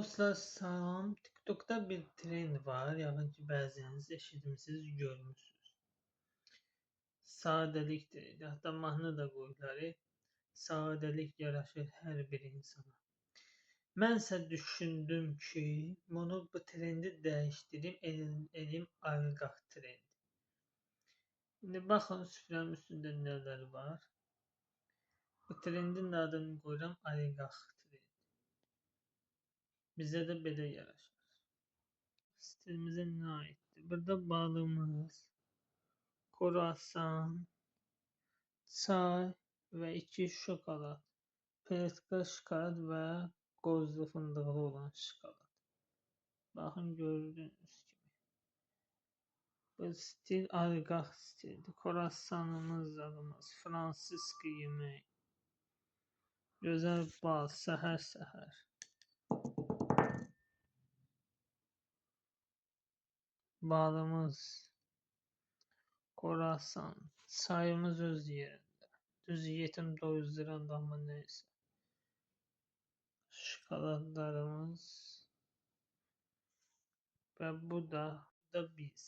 Dostlar salam. TikTok'da bir trend var. Yəqin ki, bəziləriniz eşitmisiniz, görmüsünüz. Sadəlik trendi. Hətta mahnı da qoyublar. Sadəlik yaraşır hər bir insana. Mənsə düşündüm ki, bu trendi dəyişdirib edim ayrılıq trendi. İndi baxın süfrəmin üstündə nələr var. Bu trendin adını qoyuram ayrılıq trendi. Bizə də belə yaraşır. Stilimize ne aitti? Burada balımız, kruvasan, çay və 2 şokolad. Peretka şokolad və qozlu fındıqlı olan şokolad. Baxın gördüyünüz kimi. Bu stil ayrılıq stildir. Kruvasanımız adımız, Fransız yemək. Gözəl bal, səhər-səhər. Balımız, kruvasan, çayımız öz yerində. Düz yetim doyuzduran amma neysə. Şokoladlarımız və bu da biz.